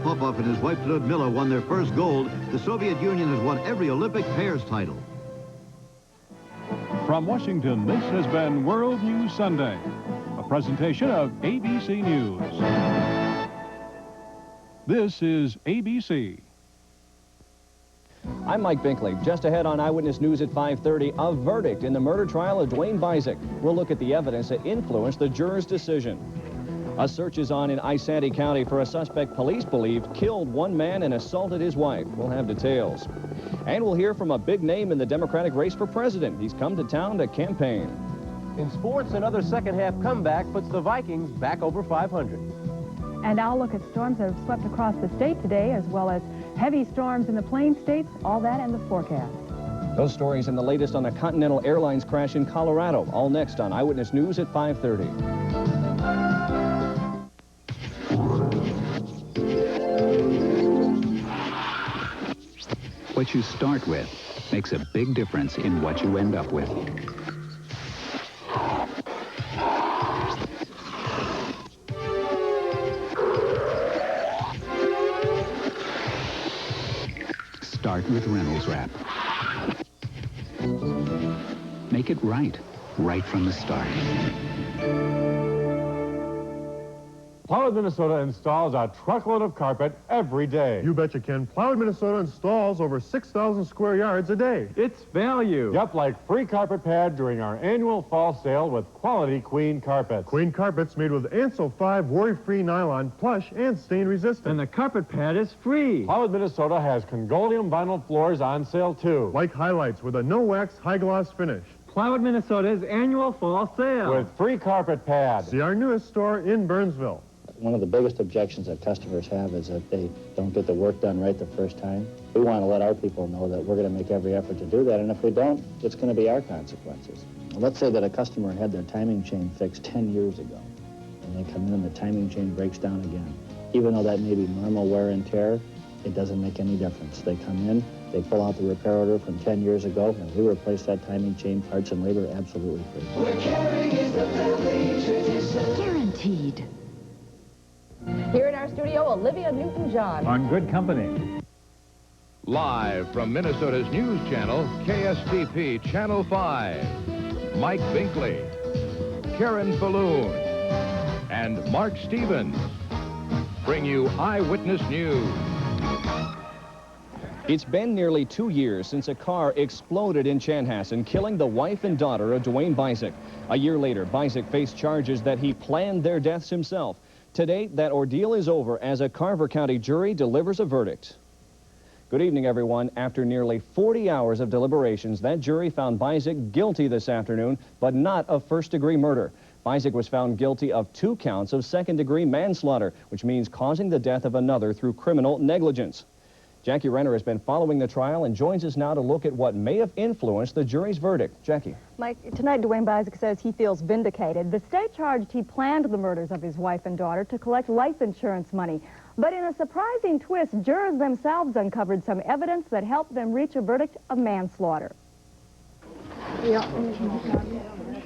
Popov and his wife Ludmila won their first gold, the Soviet Union has won every Olympic pairs title. From Washington, this has been World News Sunday, a presentation of ABC News. This is ABC. I'm Mike Binkley. Just ahead on Eyewitness News at 5:30, a verdict in the murder trial of Duane Bicek. We'll look at the evidence that influenced the juror's decision. A search is on in Isanti County for a suspect police believe killed one man and assaulted his wife. We'll have details. And we'll hear from a big name in the Democratic race for president. He's come to town to campaign. In sports, another second-half comeback puts the Vikings back over 500. And I'll look at storms that have swept across the state today, as well as heavy storms in the Plain States, all that and the forecast. Those stories and the latest on a Continental Airlines crash in Colorado, all next on Eyewitness News at 5:30. What you start with makes a big difference in what you end up with. Start with Reynolds Wrap. Make it right from the start. Plowwood, Minnesota installs a truckload of carpet every day. You bet you can. Plowwood, Minnesota installs over 6,000 square yards a day. It's value. Yep, like free carpet pad during our annual fall sale with quality Queen carpets. Queen carpets made with Ansel 5 worry-free nylon, plush, and stain-resistant. And the carpet pad is free. Plowwood, Minnesota has Congolium vinyl floors on sale, too. Like highlights with a no-wax, high-gloss finish. Plowwood, Minnesota's annual fall sale. With free carpet pad. See our newest store in Burnsville. One of the biggest objections that customers have is that they don't get the work done right the first time. We want to let our people know that we're going to make every effort to do that, and if we don't, it's going to be our consequences. Let's say that a customer had their timing chain fixed 10 years ago, and they come in and the timing chain breaks down again. Even though that may be normal wear and tear, it doesn't make any difference. They come in, they pull out the repair order from 10 years ago, and we replace that timing chain, parts and labor, absolutely free. We're caring is the family tradition. Guaranteed. Here in our studio, Olivia Newton-John. On Good Company. Live from Minnesota's news channel, KSTP Channel 5, Mike Binkley, Karen Falloon, and Mark Stevens bring you Eyewitness News. It's been nearly 2 years since a car exploded in Chanhassen, killing the wife and daughter of Duane Bicek. A year later, Bicek faced charges that he planned their deaths himself. Today, that ordeal is over as a Carver County jury delivers a verdict. Good evening, everyone. After nearly 40 hours of deliberations, that jury found Bicek guilty this afternoon, but not of first-degree murder. Bicek was found guilty of 2 counts of second-degree manslaughter, which means causing the death of another through criminal negligence. Jackie Renner has been following the trial and joins us now to look at what may have influenced the jury's verdict. Jackie. Mike, tonight Duane Bicek says he feels vindicated. The state charged he planned the murders of his wife and daughter to collect life insurance money. But in a surprising twist, jurors themselves uncovered some evidence that helped them reach a verdict of manslaughter.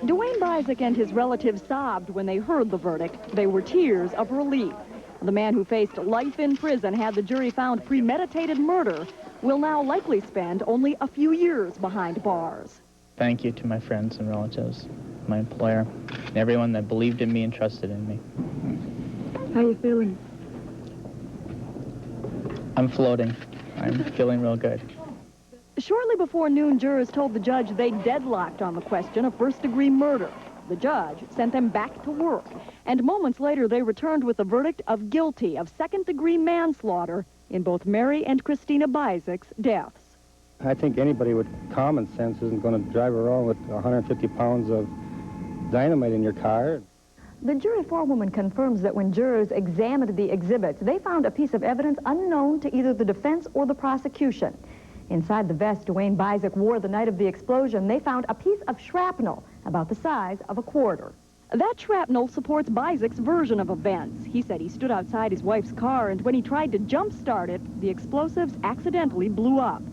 Duane Bicek and his relatives sobbed when they heard the verdict. They were tears of relief. The man who faced life in prison had the jury found premeditated murder will now likely spend only a few years behind bars. Thank you to my friends and relatives, my employer, and everyone that believed in me and trusted in me. How are you feeling? I'm floating. I'm feeling real good. Shortly before noon, jurors told the judge they deadlocked on the question of first-degree murder. The judge sent them back to work, and moments later they returned with a verdict of guilty of second-degree manslaughter in both Mary and Christina Bicek's deaths. I think anybody with common sense isn't going to drive around with 150 pounds of dynamite in your car. The jury forewoman confirms that when jurors examined the exhibits, they found a piece of evidence unknown to either the defense or the prosecution. Inside the vest Duane Bicek wore the night of the explosion, they found a piece of shrapnel about the size of a quarter. That shrapnel supports Bicek's version of events. He said he stood outside his wife's car, and when he tried to jump-start it, the explosives accidentally blew up.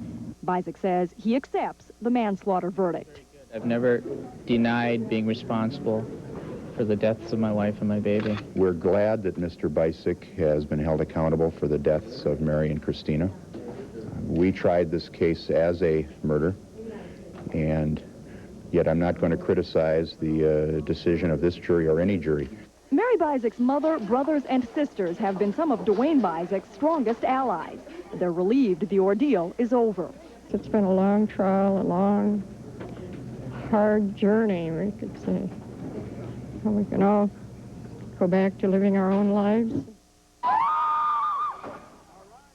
Bicek says he accepts the manslaughter verdict. I've never denied being responsible for the deaths of my wife and my baby. We're glad that Mr. Bicek has been held accountable for the deaths of Mary and Christina. We tried this case as a murder, and yet I'm not going to criticize the decision of this jury or any jury. Mary Bicek's mother, brothers, and sisters have been some of Duane Bicek's strongest allies. They're relieved the ordeal is over. It's been a long trial, a long, hard journey, we could say. And we can all go back to living our own lives.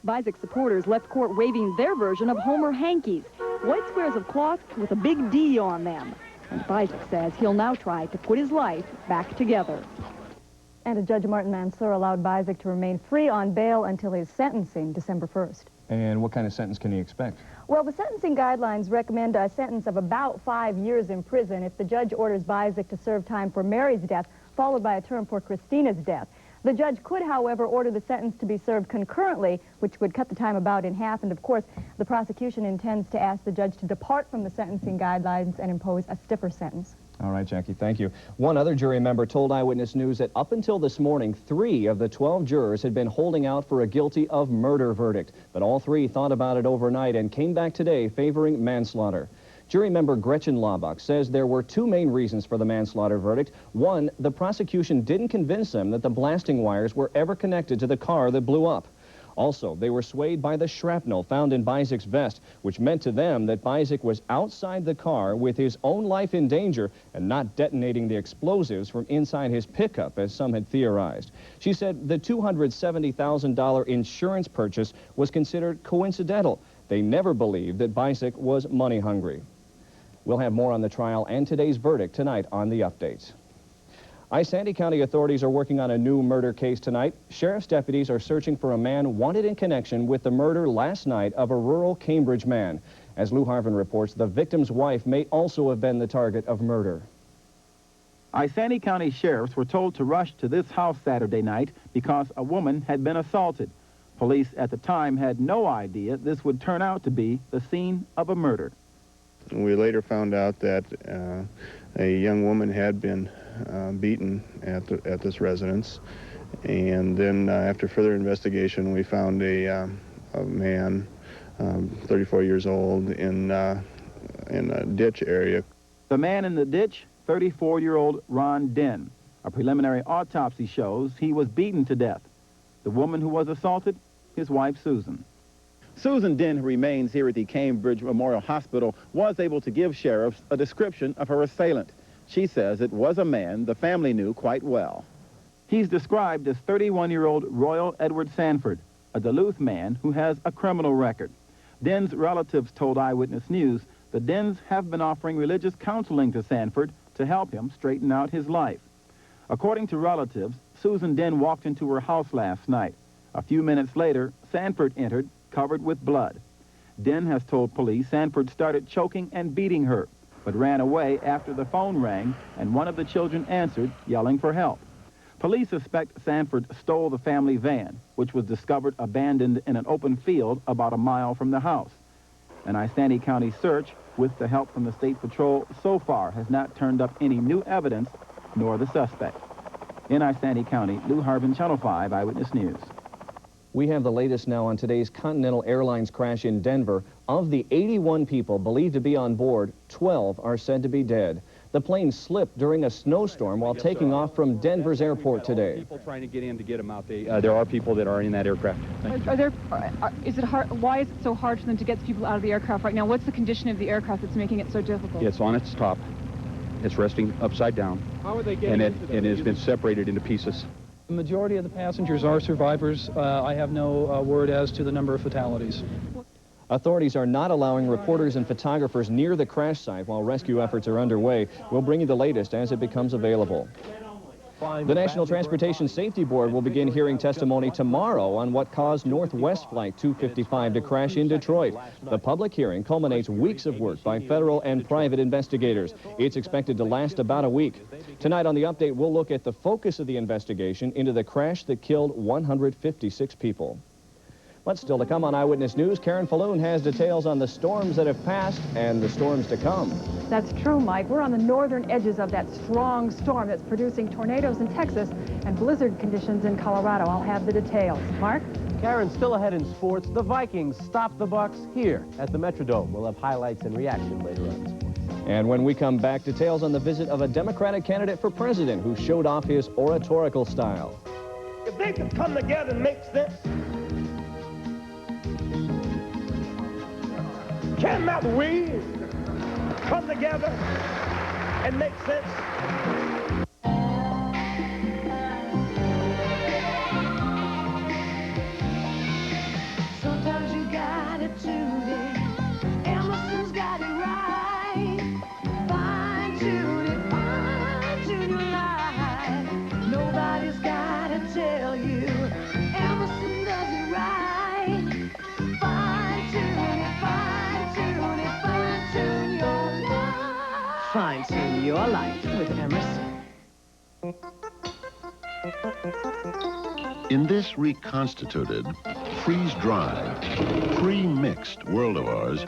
Bicek supporters left court waving their version of Homer hankies, white squares of cloth with a big D on them. And Bicek says he'll now try to put his life back together. And Judge Martin Mansour allowed Bicek to remain free on bail until his sentencing December 1st. And what kind of sentence can he expect? Well, the sentencing guidelines recommend a sentence of about 5 years in prison if the judge orders Bicek to serve time for Mary's death, followed by a term for Christina's death. The judge could, however, order the sentence to be served concurrently, which would cut the time about in half. And, of course, the prosecution intends to ask the judge to depart from the sentencing guidelines and impose a stiffer sentence. All right, Jackie, thank you. One other jury member told Eyewitness News that up until this morning, 3 of the 12 jurors had been holding out for a guilty of murder verdict. But all 3 thought about it overnight and came back today favoring manslaughter. Jury member Gretchen Laubach says there were 2 main reasons for the manslaughter verdict. One, the prosecution didn't convince them that the blasting wires were ever connected to the car that blew up. Also, they were swayed by the shrapnel found in Bicek's vest, which meant to them that Bicek was outside the car with his own life in danger and not detonating the explosives from inside his pickup, as some had theorized. She said the $270,000 insurance purchase was considered coincidental. They never believed that Bicek was money hungry. We'll have more on the trial and today's verdict tonight on The Updates. Sandy County authorities are working on a new murder case tonight. Sheriff's deputies are searching for a man wanted in connection with the murder last night of a rural Cambridge man. As Lou Harvin reports, the victim's wife may also have been the target of murder. Sandy County sheriffs were told to rush to this house Saturday night because a woman had been assaulted. Police at the time had no idea this would turn out to be the scene of a murder. We later found out that a young woman had been beaten at this residence, and then after further investigation we found a man, 34 years old, in a ditch area. The man in the ditch, 34-year-old Ron Den. A preliminary autopsy shows he was beaten to death. The woman who was assaulted, his wife Susan. Susan Den, who remains here at the Cambridge Memorial Hospital, was able to give sheriffs a description of her assailant. She says it was a man the family knew quite well. He's described as 31-year-old Royal Edward Sanford, a Duluth man who has a criminal record. Den's relatives told Eyewitness News the Dens have been offering religious counseling to Sanford to help him straighten out his life. According to relatives, Susan Den walked into her house last night. A few minutes later, Sanford entered, covered with blood. Den has told police Sanford started choking and beating her, but ran away after the phone rang and one of the children answered, yelling for help. Police suspect Sanford stole the family van, which was discovered abandoned in an open field about a mile from the house. An Sandy County search, with the help from the State Patrol, so far has not turned up any new evidence, nor the suspect. In Sandy County, Lou Harvin, Channel 5 Eyewitness News. We have the latest now on today's Continental Airlines crash in Denver. Of the 81 people believed to be on board, 12 are said to be dead. The plane slipped during a snowstorm while taking off from Denver's airport today. People trying to get in to get them out. There are people that are in that aircraft. Is it hard? Why is it so hard for them to get people out of the aircraft right now? What's the condition of the aircraft that's making it so difficult? It's on its top. It's resting upside down. How are they getting into it has been separated into pieces. The majority of the passengers are survivors. I have no word as to the number of fatalities. Authorities are not allowing reporters and photographers near the crash site while rescue efforts are underway. We'll bring you the latest as it becomes available. The National Transportation Safety Board will begin hearing testimony tomorrow on what caused Northwest Flight 255 to crash in Detroit. The public hearing culminates weeks of work by federal and private investigators. It's expected to last about a week. Tonight on The Update, we'll look at the focus of the investigation into the crash that killed 156 people. But still to come on Eyewitness News, Karen Falloon has details on the storms that have passed and the storms to come. That's true, Mike. We're on the northern edges of that strong storm that's producing tornadoes in Texas and blizzard conditions in Colorado. I'll have the details. Mark? Karen, still ahead in sports. The Vikings stop the Bucks here at the Metrodome. We'll have highlights and reaction later on. And when we come back, details on the visit of a Democratic candidate for president who showed off his oratorical style. If they could come together and make sense, cannot we come together and make sense? Sometimes you got it today. Emerson's got it right. Fine-tune your life. Nobody's got to tell you. Emerson does it right. Fine-tune your life with Emerson. In this reconstituted, freeze-dried, pre-mixed world of ours,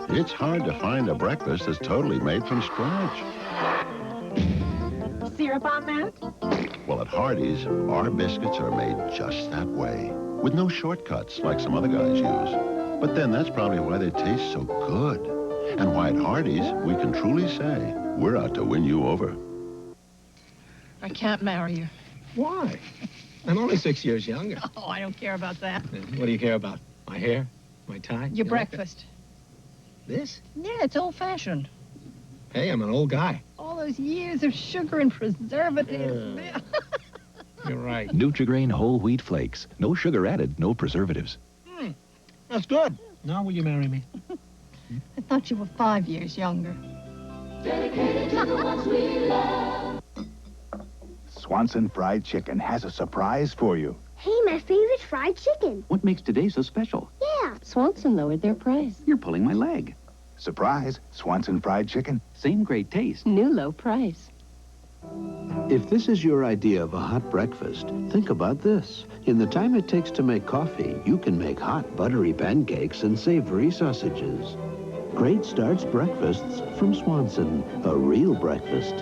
it's hard to find a breakfast that's totally made from scratch. Syrup on that? Well, at Hardee's, our biscuits are made just that way, with no shortcuts like some other guys use. But then that's probably why they taste so good, and why at Hardee's we can truly say we're out to win you over. I can't marry you. Why? I'm only 6 years younger. Oh, I don't care about that. What do you care about? My hair? My tie? Your You like breakfast. that? This? Yeah, it's old-fashioned. Hey, I'm an old guy. All those years of sugar and preservatives. You're right. Nutri-Grain whole wheat flakes. No sugar added, no preservatives. That's good. Now will you marry me? I thought you were 5 years younger. Dedicated to the ones we love. Swanson Fried Chicken has a surprise for you. Hey, my favorite fried chicken. What makes today so special? Yeah. Swanson lowered their price. You're pulling my leg. Surprise, Swanson Fried Chicken. Same great taste. New low price. If this is your idea of a hot breakfast, think about this. In the time it takes to make coffee, you can make hot, buttery pancakes and savory sausages. Great starts breakfasts from Swanson, a real breakfast.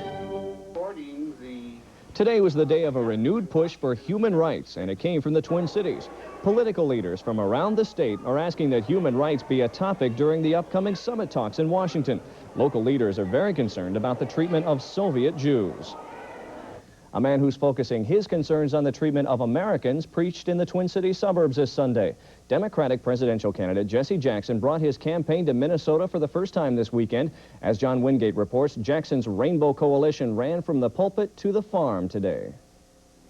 Today was the day of a renewed push for human rights, and it came from the Twin Cities. Political leaders from around the state are asking that human rights be a topic during the upcoming summit talks in Washington. Local leaders are very concerned about the treatment of Soviet Jews. A man who's focusing his concerns on the treatment of Americans preached in the Twin Cities suburbs this Sunday. Democratic presidential candidate Jesse Jackson brought his campaign to Minnesota for the first time this weekend. As John Wingate reports, Jackson's Rainbow Coalition ran from the pulpit to the farm today.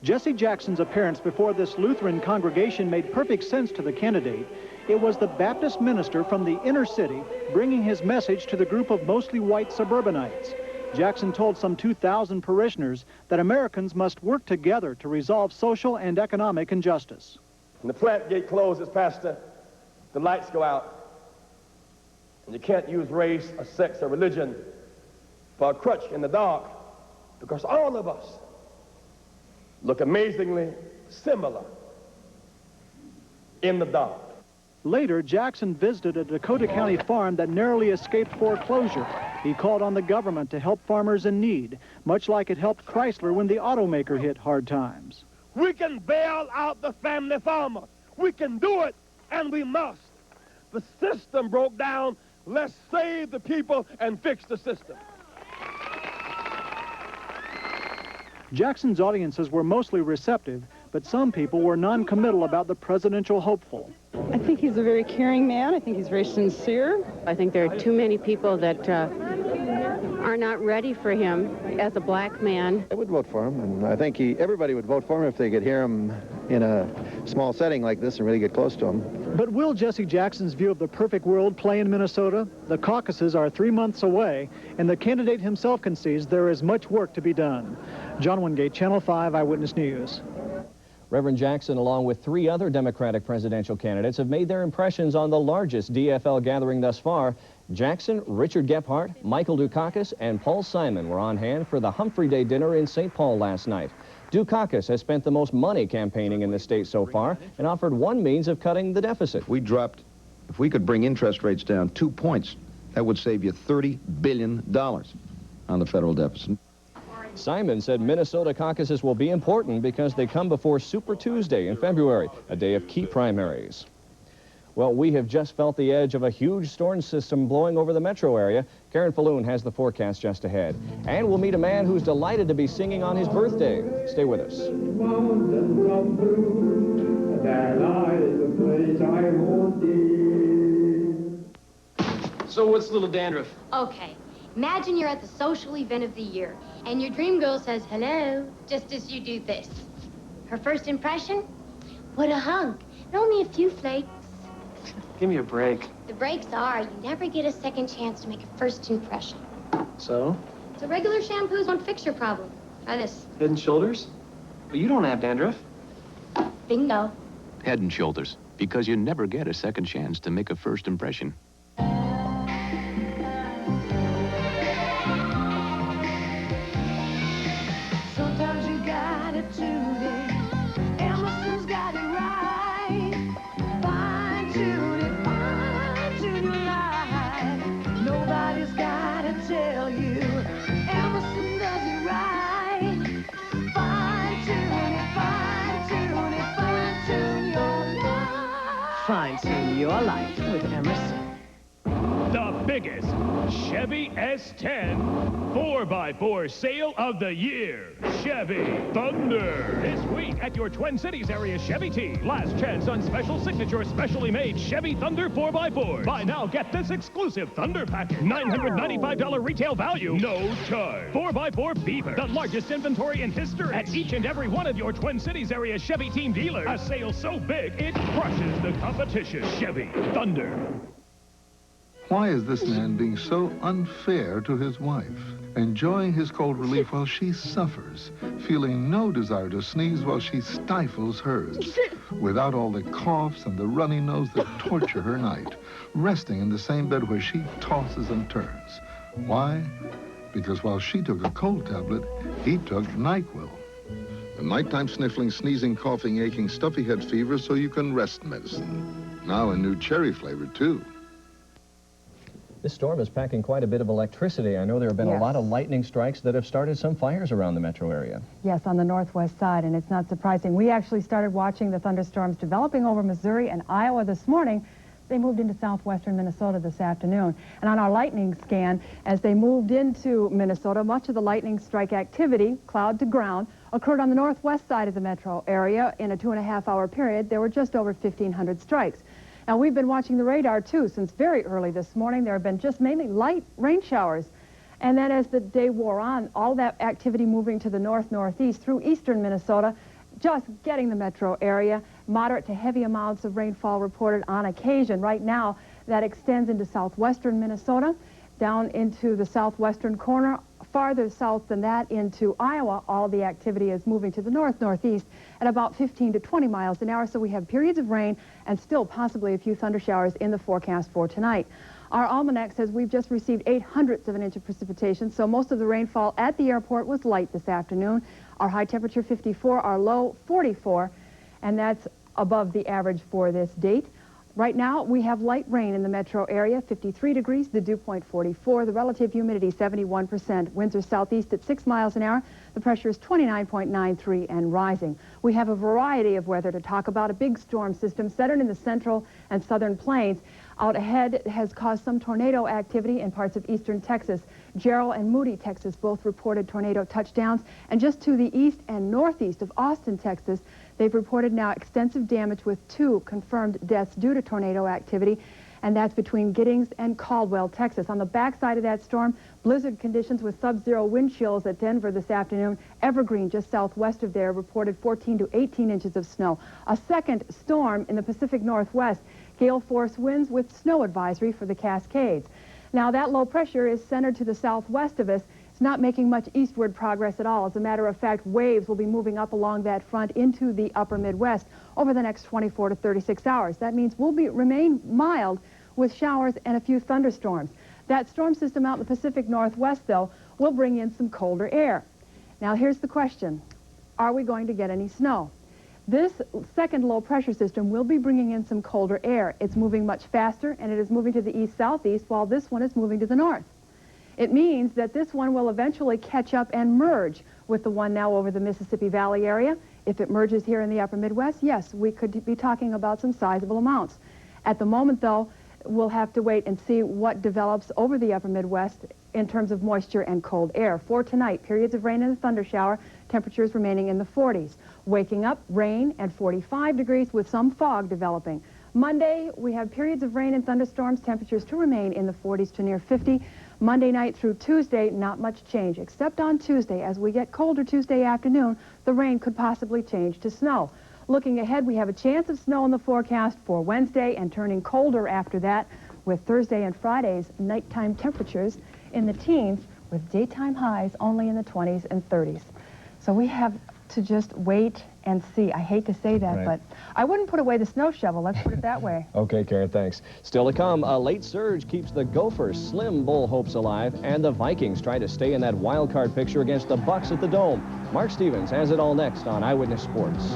Jesse Jackson's appearance before this Lutheran congregation made perfect sense to the candidate. It was the Baptist minister from the inner city bringing his message to the group of mostly white suburbanites. Jackson told some 2,000 parishioners that Americans must work together to resolve social and economic injustice. When the plant gate closes, Pastor, the lights go out. And you can't use race or sex or religion for a crutch in the dark, because all of us look amazingly similar in the dark. Later, Jackson visited a Dakota County farm that narrowly escaped foreclosure. He called on the government to help farmers in need, much like it helped Chrysler when the automaker hit hard times. We can bail out the family farmer. We can do it, and we must. The system broke down. Let's save the people and fix the system. Jackson's audiences were mostly receptive, but some people were non-committal about the presidential hopeful. I think he's a very caring man. I think he's very sincere. I think there are too many people that are not ready for him as a black man. I would vote for him, and I think everybody would vote for him if they could hear him in a small setting like this and really get close to him. But will Jesse Jackson's view of the perfect world play in Minnesota? The caucuses are 3 months away, and the candidate himself concedes there is much work to be done. John Wingate, Channel 5 Eyewitness News. Reverend Jackson, along with 3 other Democratic presidential candidates, have made their impressions on the largest DFL gathering thus far. Jackson, Richard Gephardt, Michael Dukakis, and Paul Simon were on hand for the Humphrey Day dinner in St. Paul last night. Dukakis has spent the most money campaigning in the state so far and offered one means of cutting the deficit. If we could bring interest rates down 2 points, that would save you $30 billion on the federal deficit. Simon said Minnesota caucuses will be important because they come before Super Tuesday in February, a day of key primaries. Well, we have just felt the edge of a huge storm system blowing over the metro area. Karen Falloon has the forecast just ahead. And we'll meet a man who's delighted to be singing on his birthday. Stay with us. So what's little dandruff? Okay, imagine you're at the social event of the year, and your dream girl says hello, just as you do this. Her first impression? What a hunk, and only a few flakes. Give me a break. The breaks are, you never get a second chance to make a first impression. So? So regular shampoos won't fix your problem. Try this. Head and Shoulders? But you don't have dandruff. Bingo. Head and Shoulders, because you never get a second chance to make a first impression. Sometimes you got it today. Emerson's got it right. Fine-tune your life. Nobody's gotta tell you. Emerson does it right. Fine-tune your life. Fine-tune your life with Emerson. The biggest Chevy S10 4x4 sale of the year. Chevy Thunder. This week at your Twin Cities area Chevy team. Last chance on special signature, specially made Chevy Thunder 4x4. Buy now, get this exclusive Thunder package. $995 retail value. No charge. 4x4 Beaver. The largest inventory in history. At each and every one of your Twin Cities area Chevy team dealers. A sale so big, it crushes the competition. Chevy Thunder. Why is this man being so unfair to his wife? Enjoying his cold relief while she suffers, feeling no desire to sneeze while she stifles hers, without all the coughs and the runny nose that torture her night, resting in the same bed where she tosses and turns. Why? Because while she took a cold tablet, he took NyQuil. The nighttime sniffling, sneezing, coughing, aching, stuffy head fever so you can rest medicine. Now a new cherry flavor, too. This storm is packing quite a bit of electricity. I know there have been a lot of lightning strikes that have started some fires around the metro area. Yes, on the northwest side, and it's not surprising. We actually started watching the thunderstorms developing over Missouri and Iowa this morning. They moved into southwestern Minnesota this afternoon. And on our lightning scan, as they moved into Minnesota, much of the lightning strike activity, cloud to ground, occurred on the northwest side of the metro area. In a 2.5-hour period, there were just over 1,500 strikes. Now, we've been watching the radar, too, since very early this morning. There have been just mainly light rain showers. And then as the day wore on, all that activity moving to the north-northeast through eastern Minnesota, just getting the metro area. Moderate to heavy amounts of rainfall reported on occasion. Right now, that extends into southwestern Minnesota, down into the southwestern corner. Farther south than that into Iowa, all the activity is moving to the north-northeast at about 15 to 20 miles an hour. So we have periods of rain and still possibly a few thunder showers in the forecast for tonight. Our almanac says we've just received 0.08 of an inch of precipitation, so most of the rainfall at the airport was light this afternoon. Our high temperature 54, our low 44, and that's above the average for this date. Right now, we have light rain in the metro area, 53 degrees, the dew point 44, the relative humidity 71%. Winds are southeast at 6 miles an hour. The pressure is 29.93 and rising. We have a variety of weather to talk about. A big storm system centered in the central and southern plains out ahead has caused some tornado activity in parts of eastern Texas. Jarrell and Moody, Texas, both reported tornado touchdowns. And just to the east and northeast of Austin, Texas, they've reported now extensive damage with 2 confirmed deaths due to tornado activity, and that's between Giddings and Caldwell, Texas. On the backside of that storm, blizzard conditions with sub-zero wind chills at Denver this afternoon. Evergreen, just southwest of there, reported 14 to 18 inches of snow. A second storm in the Pacific Northwest, gale force winds with snow advisory for the Cascades. Now, that low pressure is centered to the southwest of us. It's not making much eastward progress at all. As a matter of fact, waves will be moving up along that front into the upper Midwest over the next 24 to 36 hours. That means we'll remain mild with showers and a few thunderstorms. That storm system out in the Pacific Northwest, though, will bring in some colder air. Now, here's the question. are we going to get any snow? This second low pressure system will be bringing in some colder air. It's moving much faster, and it is moving to the east-southeast, while this one is moving to the north. It means that this one will eventually catch up and merge with the one now over the Mississippi Valley area. If it merges here in the upper Midwest, yes, we could be talking about some sizable amounts. At the moment, though, we'll have to wait and see what develops over the upper Midwest in terms of moisture and cold air. For tonight, periods of rain and a thunder shower, temperatures remaining in the 40s. Waking up, rain and 45 degrees with some fog developing. Monday, we have periods of rain and thunderstorms, temperatures to remain in the 40s to near 50. Monday night through Tuesday, not much change, except on Tuesday. As we get colder Tuesday afternoon, the rain could possibly change to snow. Looking ahead, we have a chance of snow in the forecast for Wednesday and turning colder after that, with Thursday and Friday's nighttime temperatures in the teens with daytime highs only in the 20s and 30s. So we have to just wait and see. I hate to say that, Right. but I wouldn't put away the snow shovel. Let's put it that way. Okay, Karen, thanks. Still to come, a late surge keeps the Gophers' slim bowl hopes alive, and the Vikings try to stay in that wild card picture against the Bucks at the Dome. Mark Stevens has it all next on Eyewitness Sports.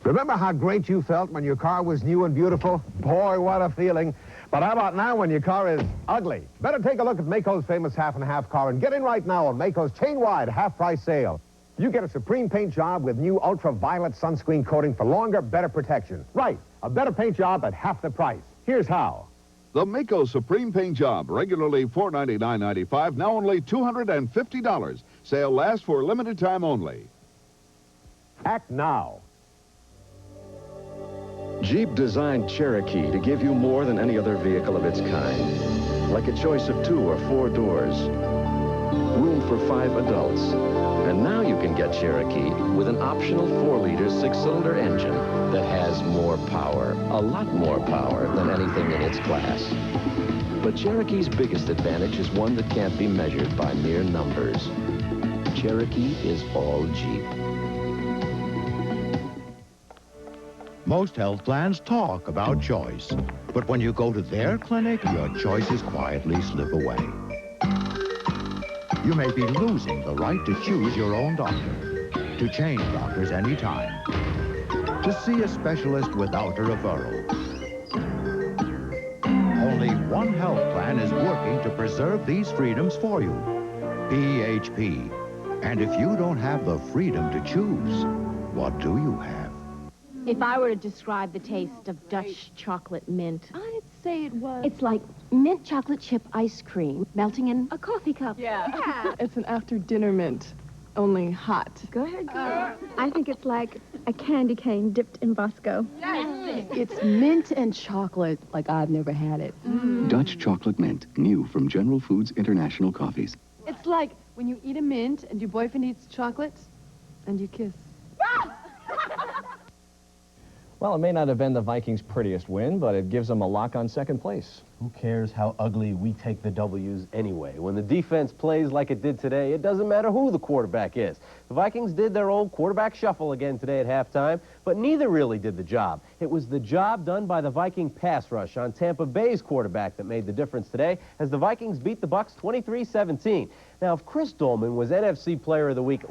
Remember how great you felt when your car was new and beautiful? Boy, what a feeling. But how about now when your car is ugly? Better take a look at Maaco's famous half-and-half car and get in right now on Maaco's chain-wide half-price sale. You get a supreme paint job with new ultraviolet sunscreen coating for longer, better protection. Right, a better paint job at half the price. Here's how. The Maaco Supreme Paint Job, regularly $499.95, now only $250. Sale lasts for a limited time only. Act now. Jeep designed Cherokee to give you more than any other vehicle of its kind. Like a choice of 2 or 4 doors, room for 5 adults. And now you can get Cherokee with an optional 4-liter 6-cylinder engine that has more power, a lot more power than anything in its class. But Cherokee's biggest advantage is one that can't be measured by mere numbers. Cherokee is all Jeep. Most health plans talk about choice, but when you go to their clinic, your choices quietly slip away. You may be losing the right to choose your own doctor, to change doctors anytime, to see a specialist without a referral. Only one health plan is working to preserve these freedoms for you, PHP. And if you don't have the freedom to choose, what do you have? If I were to describe the taste of Dutch chocolate mint, I'd say it was... it's like mint chocolate chip ice cream melting in a coffee cup. Yeah. It's an after-dinner mint, only hot. Go ahead, girl. I think it's like a candy cane dipped in Bosco. It's mint and chocolate like I've never had it. Dutch chocolate mint, new from General Foods International Coffees. It's like when you eat a mint and your boyfriend eats chocolate and you kiss. Well, it may not have been the Vikings' prettiest win, but it gives them a lock on second place. Who cares how ugly we take the W's anyway? When the defense plays like it did today, it doesn't matter who the quarterback is. The Vikings did their old quarterback shuffle again today at halftime, but neither really did the job. It was the job done by the Viking pass rush on Tampa Bay's quarterback that made the difference today as the Vikings beat the Bucks 23-17. Now, if Chris Dolman was NFC Player of the Week